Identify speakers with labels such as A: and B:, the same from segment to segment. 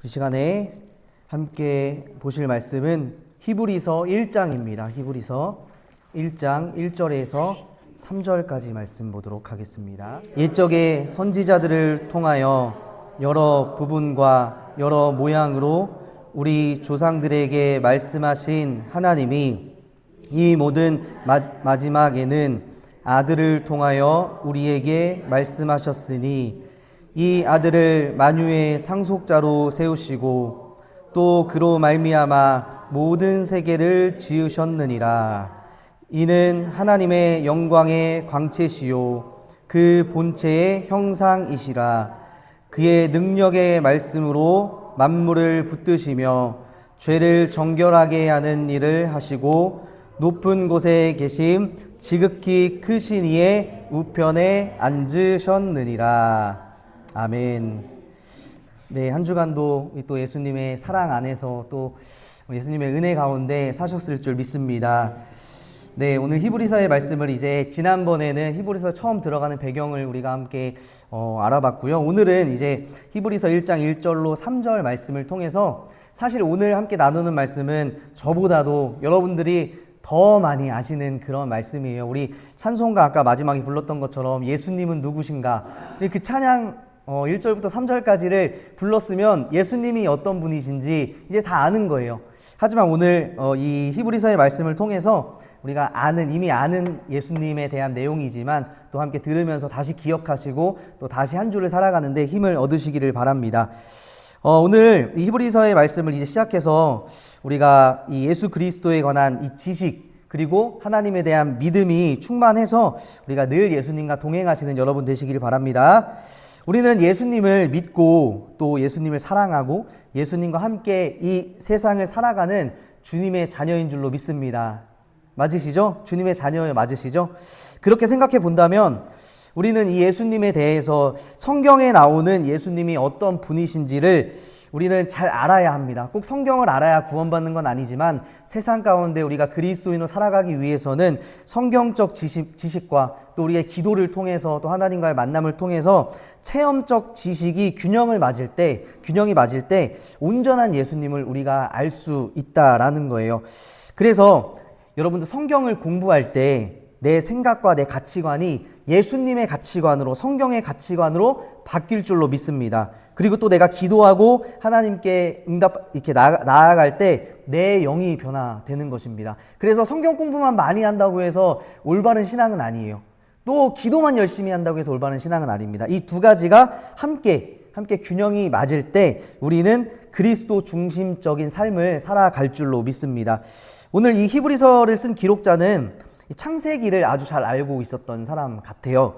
A: 이 시간에 함께 보실 말씀은 히브리서 1장입니다. 히브리서 1장 1절에서 3절까지 말씀 보도록 하겠습니다. 옛적의 선지자들을 통하여 여러 부분과 여러 모양으로 우리 조상들에게 말씀하신 하나님이 이 모든 마지막에는 아들을 통하여 우리에게 말씀하셨으니 이 아들을 만유의 상속자로 세우시고 또 그로 말미암아 모든 세계를 지으셨느니라. 이는 하나님의 영광의 광채시요 그 본체의 형상이시라. 그의 능력의 말씀으로 만물을 붙드시며 죄를 정결하게 하는 일을 하시고 높은 곳에 계심 지극히 크신 이의 우편에 앉으셨느니라. 아멘. 네, 한 주간도 또 예수님의 사랑 안에서 또 예수님의 은혜 가운데 사셨을 줄 믿습니다. 네, 오늘 히브리서의 말씀을 이제 지난번에는 히브리서 처음 들어가는 배경을 우리가 함께 알아봤고요. 오늘은 이제 히브리서 1장 1절로 3절 말씀을 통해서 사실 오늘 함께 나누는 말씀은 저보다도 여러분들이 더 많이 아시는 그런 말씀이에요. 우리 찬송가 아까 마지막에 불렀던 것처럼 예수님은 누구신가? 그 찬양 1절부터 3절까지를 불렀으면 예수님이 어떤 분이신지 이제 다 아는 거예요. 하지만 오늘 이 히브리서의 말씀을 통해서 우리가 이미 아는 예수님에 대한 내용이지만 또 함께 들으면서 다시 기억하시고 또 다시 한 주를 살아가는데 힘을 얻으시기를 바랍니다. 오늘 이 히브리서의 말씀을 이제 시작해서 우리가 이 예수 그리스도에 관한 이 지식 그리고 하나님에 대한 믿음이 충만해서 우리가 늘 예수님과 동행하시는 여러분 되시기를 바랍니다. 우리는 예수님을 믿고 또 예수님을 사랑하고 예수님과 함께 이 세상을 살아가는 주님의 자녀인 줄로 믿습니다. 맞으시죠? 주님의 자녀 맞으시죠? 그렇게 생각해 본다면 우리는 이 예수님에 대해서 성경에 나오는 예수님이 어떤 분이신지를 우리는 잘 알아야 합니다. 꼭 성경을 알아야 구원받는 건 아니지만 세상 가운데 우리가 그리스도인으로 살아가기 위해서는 성경적 지식과 또 우리의 기도를 통해서 또 하나님과의 만남을 통해서 체험적 지식이 균형이 맞을 때 온전한 예수님을 우리가 알 수 있다라는 거예요. 그래서 여러분들 성경을 공부할 때 내 생각과 내 가치관이 예수님의 가치관으로 성경의 가치관으로 바뀔 줄로 믿습니다. 그리고 또 내가 기도하고 하나님께 이렇게 나아갈 때 내 영이 변화되는 것입니다. 그래서 성경 공부만 많이 한다고 해서 올바른 신앙은 아니에요. 또 기도만 열심히 한다고 해서 올바른 신앙은 아닙니다. 이 두 가지가 함께 균형이 맞을 때 우리는 그리스도 중심적인 삶을 살아갈 줄로 믿습니다. 오늘 이 히브리서를 쓴 기록자는 창세기를 아주 잘 알고 있었던 사람 같아요.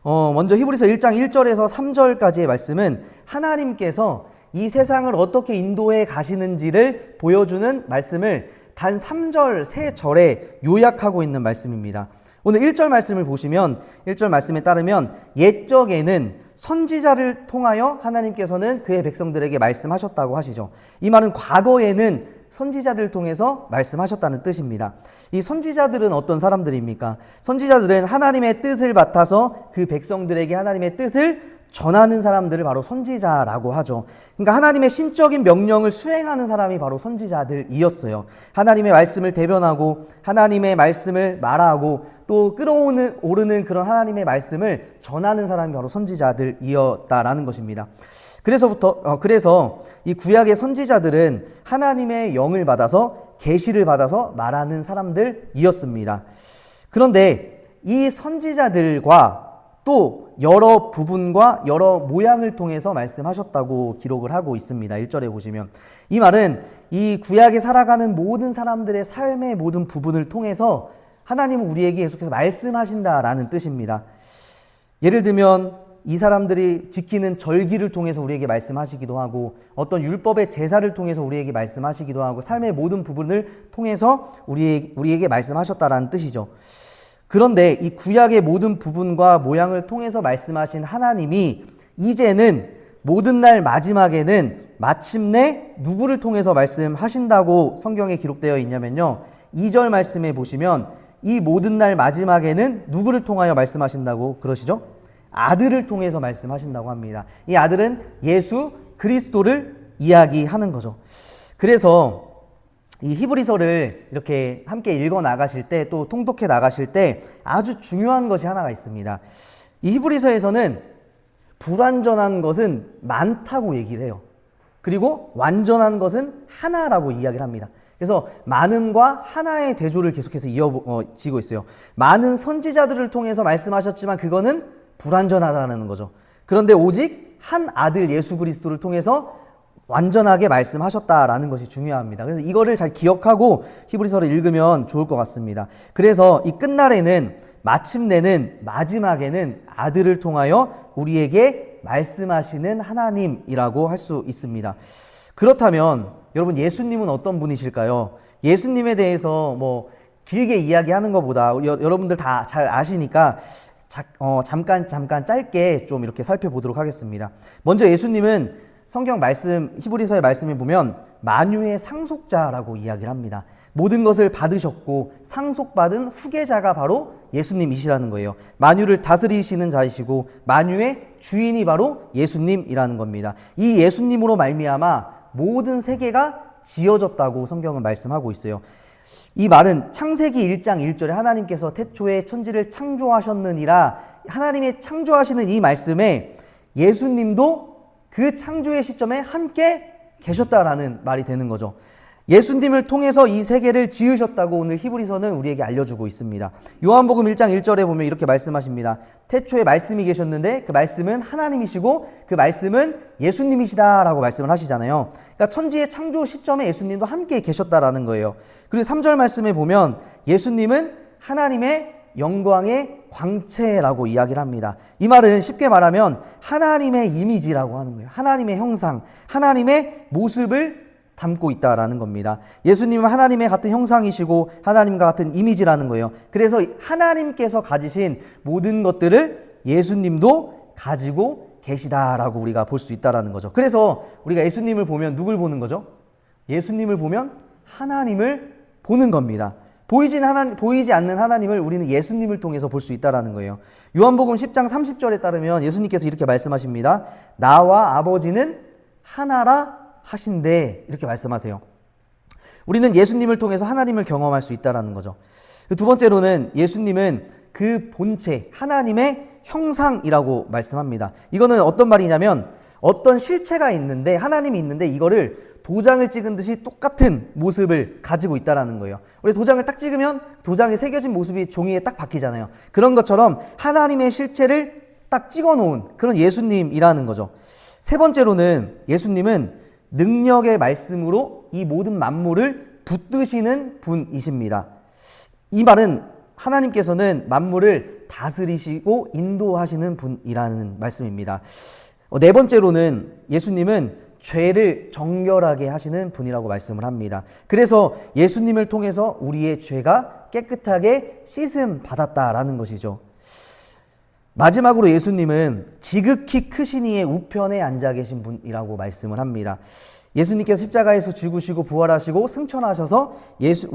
A: 먼저 히브리서 1장 1절에서 3절까지의 말씀은 하나님께서 이 세상을 어떻게 인도해 가시는지를 보여주는 말씀을 단 3절, 3절에 요약하고 있는 말씀입니다. 오늘 1절 말씀을 보시면 1절 말씀에 따르면 옛적에는 선지자를 통하여 하나님께서는 그의 백성들에게 말씀하셨다고 하시죠. 이 말은 과거에는 선지자들을 통해서 말씀하셨다는 뜻입니다. 이 선지자들은 어떤 사람들입니까? 선지자들은 하나님의 뜻을 맡아서 그 백성들에게 하나님의 뜻을 전하는 사람들을 바로 선지자라고 하죠. 그러니까 하나님의 신적인 명령을 수행하는 사람이 바로 선지자들이었어요. 하나님의 말씀을 대변하고 하나님의 말씀을 말하고 또 끌어오르는 그런 하나님의 말씀을 전하는 사람이 바로 선지자들이었다라는 것입니다. 그래서 이 구약의 선지자들은 하나님의 영을 받아서 계시를 받아서 말하는 사람들이었습니다. 그런데 이 선지자들과 또 여러 부분과 여러 모양을 통해서 말씀하셨다고 기록을 하고 있습니다. 1절에 보시면 이 말은 이 구약에 살아가는 모든 사람들의 삶의 모든 부분을 통해서 하나님은 우리에게 계속해서 말씀하신다라는 뜻입니다. 예를 들면 이 사람들이 지키는 절기를 통해서 우리에게 말씀하시기도 하고 어떤 율법의 제사를 통해서 우리에게 말씀하시기도 하고 삶의 모든 부분을 통해서 우리에게 말씀하셨다라는 뜻이죠. 그런데 이 구약의 모든 부분과 모양을 통해서 말씀하신 하나님이 이제는 모든 날 마지막에는 마침내 누구를 통해서 말씀하신다고 성경에 기록되어 있냐면요. 2절 말씀에 보시면 이 모든 날 마지막에는 누구를 통하여 말씀하신다고 그러시죠? 아들을 통해서 말씀하신다고 합니다. 이 아들은 예수 그리스도를 이야기하는 거죠. 그래서 이 히브리서를 이렇게 함께 읽어 나가실 때, 또 통독해 나가실 때 아주 중요한 것이 하나가 있습니다. 이 히브리서에서는 불완전한 것은 많다고 얘기를 해요. 그리고 완전한 것은 하나라고 이야기를 합니다. 그래서 많음과 하나의 대조를 계속해서 이어지고 있어요. 많은 선지자들을 통해서 말씀하셨지만 그거는 불완전하다는 거죠. 그런데 오직 한 아들 예수 그리스도를 통해서 완전하게 말씀하셨다라는 것이 중요합니다. 그래서 이거를 잘 기억하고 히브리서를 읽으면 좋을 것 같습니다. 그래서 이 끝날에는, 마침내는, 마지막에는 아들을 통하여 우리에게 말씀하시는 하나님이라고 할 수 있습니다. 그렇다면 여러분, 예수님은 어떤 분이실까요? 예수님에 대해서 뭐 길게 이야기하는 것보다 여러분들 다 잘 아시니까 잠깐 짧게 좀 이렇게 살펴보도록 하겠습니다. 먼저 예수님은 성경 말씀, 히브리서의 말씀에 보면 만유의 상속자라고 이야기를 합니다. 모든 것을 받으셨고 상속받은 후계자가 바로 예수님이시라는 거예요. 만유를 다스리시는 자이시고 만유의 주인이 바로 예수님이라는 겁니다. 이 예수님으로 말미암아 모든 세계가 지어졌다고 성경은 말씀하고 있어요. 이 말은 창세기 1장 1절에 하나님께서 태초에 천지를 창조하셨느니라, 하나님의 창조하시는 이 말씀에 예수님도 그 창조의 시점에 함께 계셨다라는 말이 되는 거죠. 예수님을 통해서 이 세계를 지으셨다고 오늘 히브리서는 우리에게 알려주고 있습니다. 요한복음 1장 1절에 보면 이렇게 말씀하십니다. 태초에 말씀이 계셨는데 그 말씀은 하나님이시고 그 말씀은 예수님이시다라고 말씀을 하시잖아요. 그러니까 천지의 창조 시점에 예수님도 함께 계셨다라는 거예요. 그리고 3절 말씀에 보면 예수님은 하나님의 영광의 광채라고 이야기를 합니다. 이 말은 쉽게 말하면 하나님의 이미지라고 하는 거예요. 하나님의 형상, 하나님의 모습을 담고 있다라는 겁니다. 예수님은 하나님의 같은 형상이시고 하나님과 같은 이미지라는 거예요. 그래서 하나님께서 가지신 모든 것들을 예수님도 가지고 계시다라고 우리가 볼 수 있다라는 거죠. 그래서 우리가 예수님을 보면 누굴 보는 거죠? 예수님을 보면 하나님을 보는 겁니다. 보이지 않는 하나님을 우리는 예수님을 통해서 볼 수 있다라는 거예요. 요한복음 10장 30절에 따르면 예수님께서 이렇게 말씀하십니다. 나와 아버지는 하나라 하신대, 이렇게 말씀하세요. 우리는 예수님을 통해서 하나님을 경험할 수 있다라는 거죠. 두 번째로는 예수님은 그 본체, 하나님의 형상이라고 말씀합니다. 이거는 어떤 말이냐면 어떤 실체가 있는데, 하나님이 있는데 이거를 도장을 찍은 듯이 똑같은 모습을 가지고 있다라는 거예요. 우리 도장을 딱 찍으면 도장에 새겨진 모습이 종이에 딱 박히잖아요. 그런 것처럼 하나님의 실체를 딱 찍어 놓은 그런 예수님이라는 거죠. 세 번째로는 예수님은 능력의 말씀으로 이 모든 만물을 붙드시는 분이십니다. 이 말은 하나님께서는 만물을 다스리시고 인도하시는 분이라는 말씀입니다. 네 번째로는 예수님은 죄를 정결하게 하시는 분이라고 말씀을 합니다. 그래서 예수님을 통해서 우리의 죄가 깨끗하게 씻음 받았다라는 것이죠. 마지막으로 예수님은 지극히 크신 이의 우편에 앉아 계신 분이라고 말씀을 합니다. 예수님께서 십자가에서 죽으시고 부활하시고 승천하셔서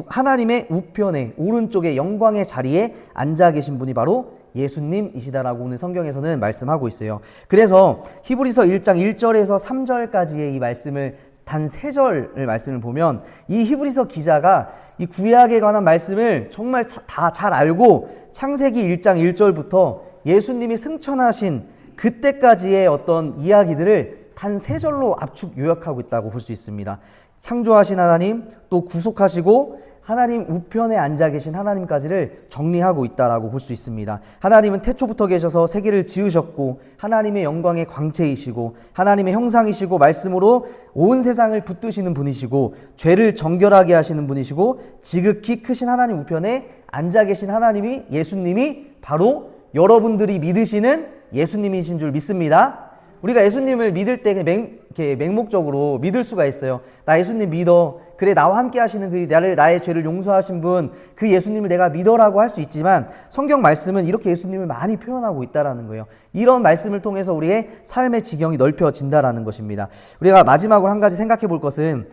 A: 하나님의 우편에, 오른쪽에 영광의 자리에 앉아 계신 분이 바로 예수님이시다라고 오늘 성경에서는 말씀하고 있어요. 그래서 히브리서 1장 1절에서 3절까지의 이 말씀을 단 3절을 말씀을 보면 이 히브리서 기자가 이 구약에 관한 말씀을 정말 다 잘 알고 창세기 1장 1절부터 예수님이 승천하신 그때까지의 어떤 이야기들을 단 3절로 압축 요약하고 있다고 볼 수 있습니다. 창조하신 하나님, 또 구속하시고 하나님 우편에 앉아 계신 하나님까지를 정리하고 있다라고 볼 수 있습니다. 하나님은 태초부터 계셔서 세계를 지으셨고 하나님의 영광의 광채이시고 하나님의 형상이시고 말씀으로 온 세상을 붙드시는 분이시고 죄를 정결하게 하시는 분이시고 지극히 크신 하나님 우편에 앉아 계신 하나님이, 예수님이 바로 여러분들이 믿으시는 예수님이신 줄 믿습니다. 우리가 예수님을 믿을 때 맹목적으로 믿을 수가 있어요. 나 예수님 믿어. 그래, 나와 함께 하시는 그 나의 죄를 용서하신 분, 그 예수님을 내가 믿어라고 할 수 있지만 성경 말씀은 이렇게 예수님을 많이 표현하고 있다라는 거예요. 이런 말씀을 통해서 우리의 삶의 지경이 넓혀진다라는 것입니다. 우리가 마지막으로 한 가지 생각해 볼 것은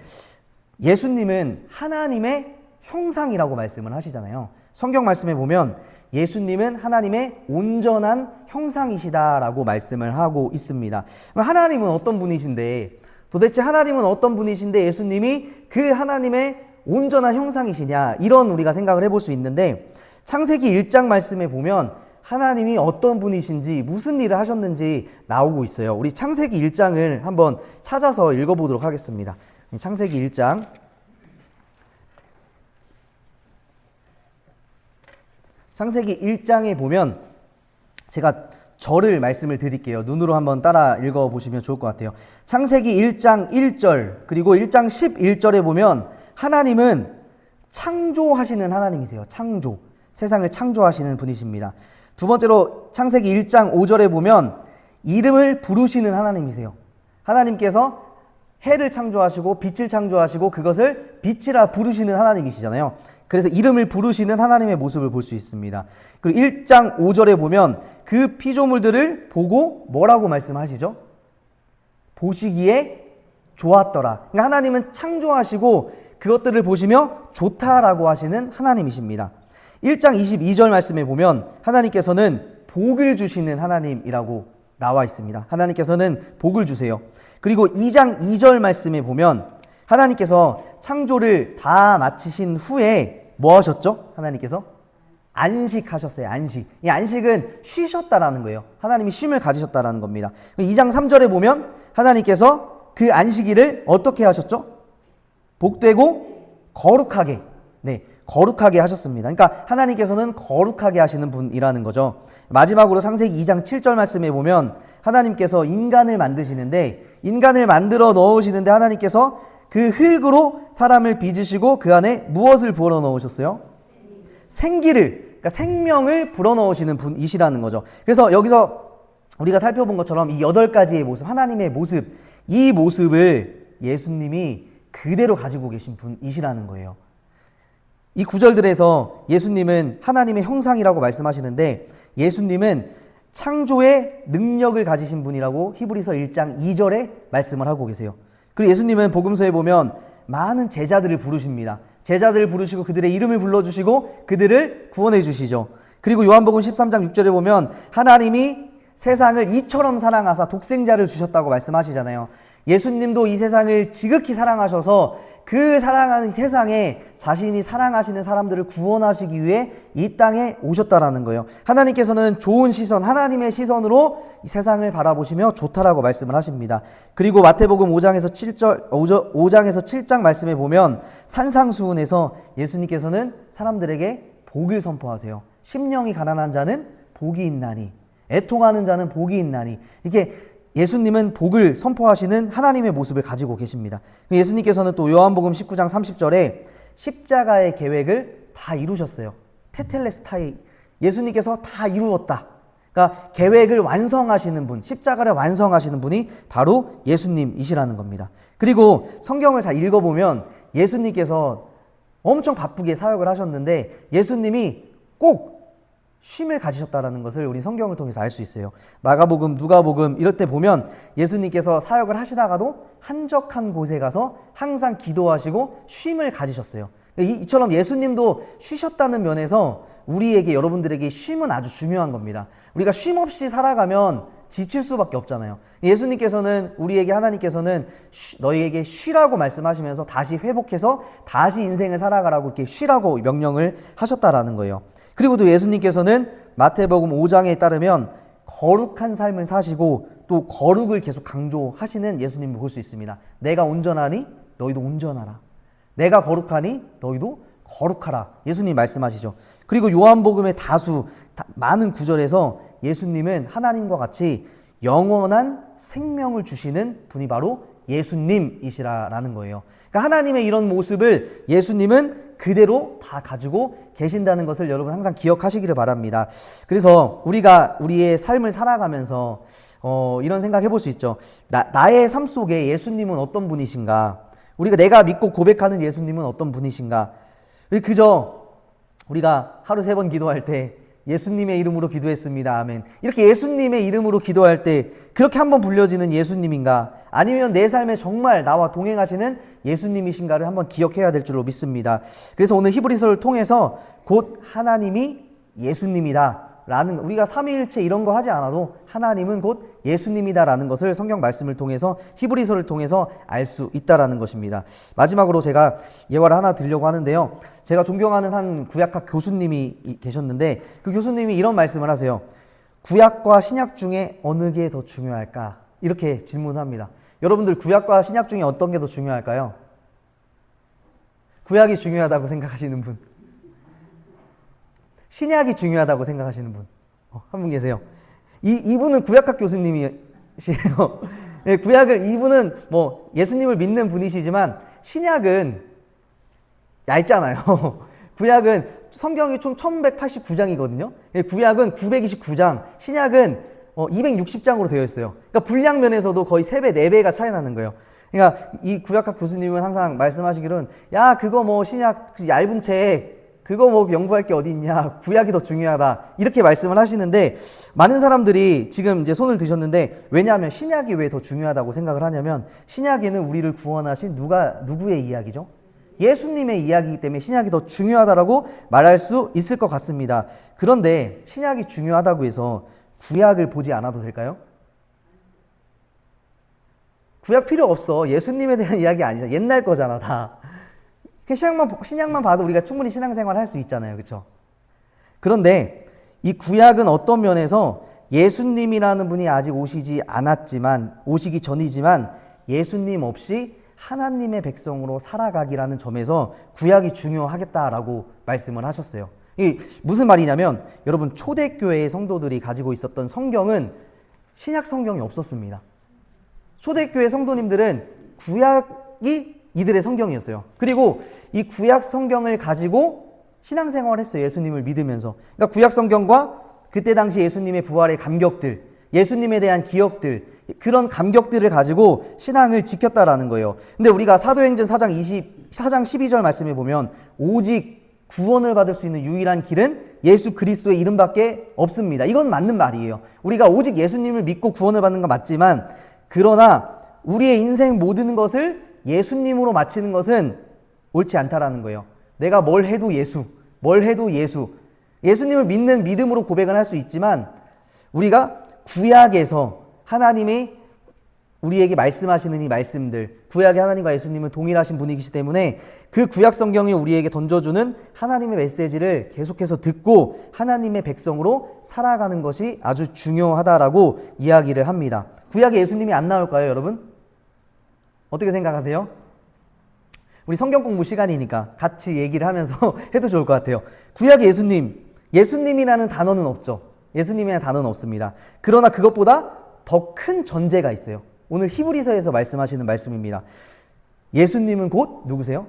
A: 예수님은 하나님의 형상이라고 말씀을 하시잖아요. 성경 말씀에 보면 예수님은 하나님의 온전한 형상이시다라고 말씀을 하고 있습니다. 하나님은 어떤 분이신데 도대체 하나님은 어떤 분이신데 예수님이 그 하나님의 온전한 형상이시냐, 이런 우리가 생각을 해볼 수 있는데, 창세기 1장 말씀에 보면 하나님이 어떤 분이신지 무슨 일을 하셨는지 나오고 있어요. 우리 창세기 1장을 한번 찾아서 읽어보도록 하겠습니다. 창세기 1장 창세기 1장에 보면 제가 절을 말씀을 드릴게요. 눈으로 한번 따라 읽어보시면 좋을 것 같아요. 창세기 1장 1절 그리고 1장 11절에 보면 하나님은 창조하시는 하나님이세요. 창조. 세상을 창조하시는 분이십니다. 두 번째로 창세기 1장 5절에 보면 이름을 부르시는 하나님이세요. 하나님께서 해를 창조하시고 빛을 창조하시고 그것을 빛이라 부르시는 하나님이시잖아요. 그래서 이름을 부르시는 하나님의 모습을 볼 수 있습니다. 그리고 1장 5절에 보면 그 피조물들을 보고 뭐라고 말씀하시죠? 보시기에 좋았더라. 그러니까 하나님은 창조하시고 그것들을 보시며 좋다라고 하시는 하나님이십니다. 1장 22절 말씀에 보면 하나님께서는 복을 주시는 하나님이라고 나와 있습니다. 하나님께서는 복을 주세요. 그리고 2장 2절 말씀에 보면 하나님께서 창조를 다 마치신 후에 뭐 하셨죠? 하나님께서 안식하셨어요. 안식. 이 안식은 쉬셨다라는 거예요. 하나님이 쉼을 가지셨다라는 겁니다. 2장 3절에 보면 하나님께서 그 안식일을 어떻게 하셨죠? 복되고 거룩하게, 거룩하게 하셨습니다. 그러니까 하나님께서는 거룩하게 하시는 분이라는 거죠. 마지막으로 창세기 2장 7절 말씀에 보면 하나님께서 인간을 만드시는데, 인간을 만들어 넣으시는데 하나님께서 그 흙으로 사람을 빚으시고 그 안에 무엇을 부어 넣으셨어요? 생기를, 그러니까 생명을 불어 넣으시는 분이시라는 거죠. 그래서 여기서 우리가 살펴본 것처럼 이 8가지의 모습, 하나님의 모습, 이 모습을 예수님이 그대로 가지고 계신 분이시라는 거예요. 이 구절들에서 예수님은 하나님의 형상이라고 말씀하시는데 예수님은 창조의 능력을 가지신 분이라고 히브리서 1장 2절에 말씀을 하고 계세요. 그리고 예수님은 복음서에 보면 많은 제자들을 부르십니다. 제자들을 부르시고 그들의 이름을 불러주시고 그들을 구원해 주시죠. 그리고 요한복음 13장 6절에 보면 하나님이 세상을 이처럼 사랑하사 독생자를 주셨다고 말씀하시잖아요. 예수님도 이 세상을 지극히 사랑하셔서 그 사랑하는 세상에 자신이 사랑하시는 사람들을 구원하시기 위해 이 땅에 오셨다라는 거예요. 하나님께서는 좋은 시선, 하나님의 시선으로 이 세상을 바라보시며 좋다라고 말씀을 하십니다. 그리고 마태복음 5장에서 7장 말씀에 보면 산상수훈에서 예수님께서는 사람들에게 복을 선포하세요. 심령이 가난한 자는 복이 있나니, 애통하는 자는 복이 있나니. 이게 예수님은 복을 선포하시는 하나님의 모습을 가지고 계십니다. 예수님께서는 또 요한복음 19장 30절에 십자가의 계획을 다 이루셨어요. 테텔레스타이, 예수님께서 다 이루었다. 그러니까 계획을 완성하시는 분, 십자가를 완성하시는 분이 바로 예수님이시라는 겁니다. 그리고 성경을 잘 읽어보면 예수님께서 엄청 바쁘게 사역을 하셨는데 예수님이 꼭 쉼을 가지셨다는 것을 우리 성경을 통해서 알 수 있어요. 마가복음, 누가복음 이럴 때 보면 예수님께서 사역을 하시다가도 한적한 곳에 가서 항상 기도하시고 쉼을 가지셨어요. 이처럼 예수님도 쉬셨다는 면에서 우리에게, 여러분들에게 쉼은 아주 중요한 겁니다. 우리가 쉼 없이 살아가면 지칠 수밖에 없잖아요. 예수님께서는, 우리에게 하나님께서는 너희에게 쉬라고 말씀하시면서 다시 회복해서 다시 인생을 살아가라고 이렇게 쉬라고 명령을 하셨다라는 거예요. 그리고 또 예수님께서는 마태복음 5장에 따르면 거룩한 삶을 사시고 또 거룩을 계속 강조하시는 예수님을 볼 수 있습니다. 내가 온전하니 너희도 온전하라. 내가 거룩하니 너희도 거룩하라. 예수님 말씀하시죠. 그리고 요한복음의 많은 구절에서 예수님은 하나님과 같이 영원한 생명을 주시는 분이 바로 예수님이시라는 거예요. 그러니까 하나님의 이런 모습을 예수님은 그대로 다 가지고 계신다는 것을 여러분 항상 기억하시기를 바랍니다. 그래서 우리가 우리의 삶을 살아가면서 이런 생각 해볼 수 있죠. 나의 삶 속에 예수님은 어떤 분이신가? 내가 믿고 고백하는 예수님은 어떤 분이신가? 그저 우리가 하루 3번 기도할 때 예수님의 이름으로 기도했습니다. 아멘. 이렇게 예수님의 이름으로 기도할 때 그렇게 한번 불려지는 예수님인가? 아니면 내 삶에 정말 나와 동행하시는 예수님이신가를 한번 기억해야 될 줄로 믿습니다. 그래서 오늘 히브리서를 통해서 곧 하나님이 예수님이다 라는, 우리가 삼위일체 이런 거 하지 않아도 하나님은 곧 예수님이다라는 것을 성경 말씀을 통해서, 히브리서를 통해서 알 수 있다라는 것입니다. 마지막으로 제가 예화를 하나 드리려고 하는데요. 제가 존경하는 한 구약학 교수님이 계셨는데 그 교수님이 이런 말씀을 하세요. 구약과 신약 중에 어느 게 더 중요할까? 이렇게 질문합니다. 여러분들 구약과 신약 중에 어떤 게 더 중요할까요? 구약이 중요하다고 생각하시는 분, 신약이 중요하다고 생각하시는 분, 한 분 계세요. 이분은 구약학 교수님이시래요. 네, 이분은 뭐 예수님을 믿는 분이시지만 신약은 얇잖아요. 구약은 성경이 총 1189장이거든요. 구약은 929장, 신약은 260장으로 되어 있어요. 그러니까 분량 면에서도 거의 3배, 4배가 차이 나는 거예요. 그러니까 이 구약학 교수님은 항상 말씀하시기로는, 야, 그거 뭐 신약 얇은 책, 그거 뭐 연구할 게 어디 있냐, 구약이 더 중요하다, 이렇게 말씀을 하시는데, 많은 사람들이 지금 이제 손을 드셨는데, 왜냐하면 신약이 왜 더 중요하다고 생각을 하냐면, 신약에는 우리를 구원하신 누구의 이야기죠? 예수님의 이야기이기 때문에 신약이 더 중요하다라고 말할 수 있을 것 같습니다. 그런데 신약이 중요하다고 해서 구약을 보지 않아도 될까요? 구약 필요 없어. 예수님에 대한 이야기 아니잖아. 옛날 거잖아, 다. 신약만 봐도 우리가 충분히 신앙생활 할 수 있잖아요. 그렇죠? 그런데 이 구약은 어떤 면에서 예수님이라는 분이 아직 오시기 전이지만 예수님 없이 하나님의 백성으로 살아가기라는 점에서 구약이 중요하겠다라고 말씀을 하셨어요. 이 무슨 말이냐면, 여러분, 초대교회의 성도들이 가지고 있었던 성경은 신약 성경이 없었습니다. 초대교회 성도님들은 구약이 이들의 성경이었어요. 그리고 이 구약 성경을 가지고 신앙생활을 했어요. 예수님을 믿으면서. 그러니까 구약 성경과 그때 당시 예수님의 부활의 감격들, 예수님에 대한 기억들, 그런 감격들을 가지고 신앙을 지켰다라는 거예요. 근데 우리가 사도행전 4장 12절 말씀에 보면, 오직 구원을 받을 수 있는 유일한 길은 예수 그리스도의 이름밖에 없습니다. 이건 맞는 말이에요. 우리가 오직 예수님을 믿고 구원을 받는 건 맞지만, 그러나 우리의 인생 모든 것을 예수님으로 마치는 것은 옳지 않다라는 거예요. 내가 뭘 해도 예수. 예수님을 믿는 믿음으로 고백을 할 수 있지만, 우리가 구약에서 하나님이 우리에게 말씀하시는 이 말씀들, 구약의 하나님과 예수님은 동일하신 분이시기 때문에 그 구약 성경이 우리에게 던져주는 하나님의 메시지를 계속해서 듣고 하나님의 백성으로 살아가는 것이 아주 중요하다라고 이야기를 합니다. 구약에 예수님이 안 나올까요, 여러분? 어떻게 생각하세요? 우리 성경 공부 시간이니까 같이 얘기를 하면서 해도 좋을 것 같아요. 구약의 예수님이라는 단어는 없죠. 예수님이라는 단어는 없습니다. 그러나 그것보다 더 큰 전제가 있어요. 오늘 히브리서에서 말씀하시는 말씀입니다. 예수님은 곧 누구세요?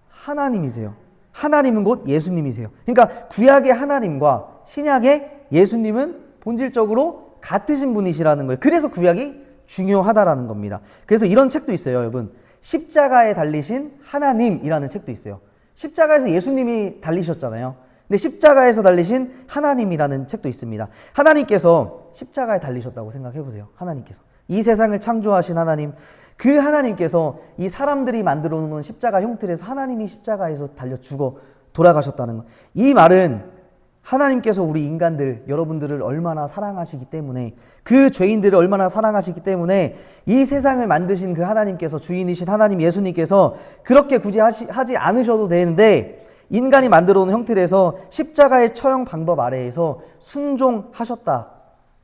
A: 하나님이세요. 하나님은 곧 예수님이세요. 그러니까 구약의 하나님과 신약의 예수님은 본질적으로 같으신 분이시라는 거예요. 그래서 구약이 중요하다라는 겁니다. 그래서 이런 책도 있어요, 여러분. 십자가에 달리신 하나님이라는 책도 있어요. 십자가에서 예수님이 달리셨잖아요. 근데 십자가에서 달리신 하나님이라는 책도 있습니다. 하나님께서 십자가에 달리셨다고 생각해 보세요. 하나님께서 이 세상을 창조하신 하나님, 그 하나님께서 이 사람들이 만들어 놓은 십자가 형틀에서 하나님이 십자가에서 달려 죽어 돌아가셨다는 것. 이 말은 하나님께서 우리 인간들, 여러분들을 얼마나 사랑하시기 때문에, 그 죄인들을 얼마나 사랑하시기 때문에 이 세상을 만드신 그 하나님께서, 주인이신 하나님 예수님께서 그렇게 굳이 하지 않으셔도 되는데 인간이 만들어 놓은 형틀에서 십자가의 처형 방법 아래에서 순종하셨다.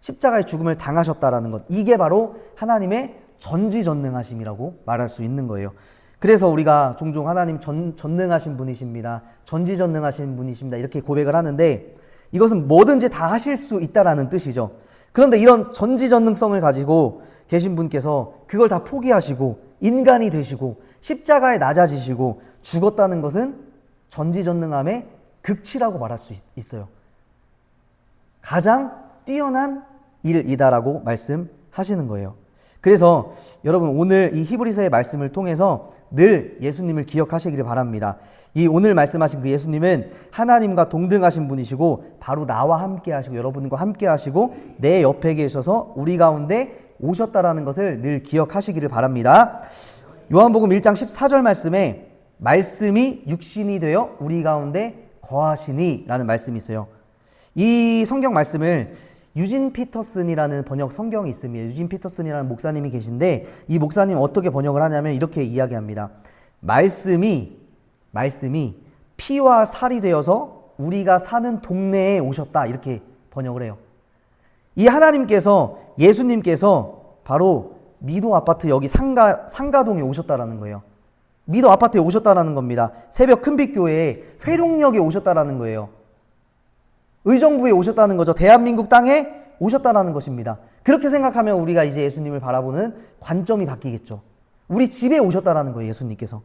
A: 십자가의 죽음을 당하셨다라는 것. 이게 바로 하나님의 전지전능하심이라고 말할 수 있는 거예요. 그래서 우리가 종종 하나님 전능하신 분이십니다. 전지전능하신 분이십니다. 이렇게 고백을 하는데, 이것은 뭐든지 다 하실 수 있다라는 뜻이죠. 그런데 이런 전지전능성을 가지고 계신 분께서 그걸 다 포기하시고 인간이 되시고 십자가에 낮아지시고 죽었다는 것은 전지전능함의 극치라고 말할 수 있어요. 가장 뛰어난 일이다라고 말씀하시는 거예요. 그래서 여러분, 오늘 이 히브리서의 말씀을 통해서 늘 예수님을 기억하시기를 바랍니다. 이 오늘 말씀하신 그 예수님은 하나님과 동등하신 분이시고 바로 나와 함께 하시고 여러분과 함께 하시고 내 옆에 계셔서 우리 가운데 오셨다라는 것을 늘 기억하시기를 바랍니다. 요한복음 1장 14절 말씀에 말씀이 육신이 되어 우리 가운데 거하시니 라는 말씀이 있어요. 이 성경 말씀을 유진 피터슨이라는 번역 성경이 있습니다. 유진 피터슨이라는 목사님이 계신데 이 목사님 어떻게 번역을 하냐면 이렇게 이야기합니다. 말씀이 피와 살이 되어서 우리가 사는 동네에 오셨다, 이렇게 번역을 해요. 이 하나님께서, 예수님께서 바로 미도 아파트 여기 상가동에 오셨다라는 거예요. 미도 아파트에 오셨다라는 겁니다. 새벽 큰빛교회에 회룡역에 오셨다라는 거예요. 의정부에 오셨다는 거죠. 대한민국 땅에 오셨다라는 것입니다. 그렇게 생각하면 우리가 이제 예수님을 바라보는 관점이 바뀌겠죠. 우리 집에 오셨다라는 거예요, 예수님께서.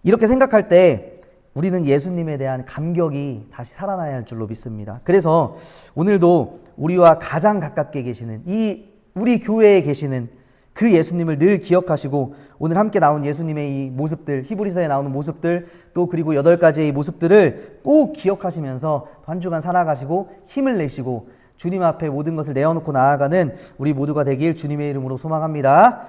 A: 이렇게 생각할 때 우리는 예수님에 대한 감격이 다시 살아나야 할 줄로 믿습니다. 그래서 오늘도 우리와 가장 가깝게 계시는 이 우리 교회에 계시는 그 예수님을 늘 기억하시고 오늘 함께 나온 예수님의 이 모습들, 히브리서에 나오는 모습들, 또 그리고 8가지의 모습들을 꼭 기억하시면서 한 주간 살아가시고 힘을 내시고 주님 앞에 모든 것을 내어놓고 나아가는 우리 모두가 되길 주님의 이름으로 소망합니다.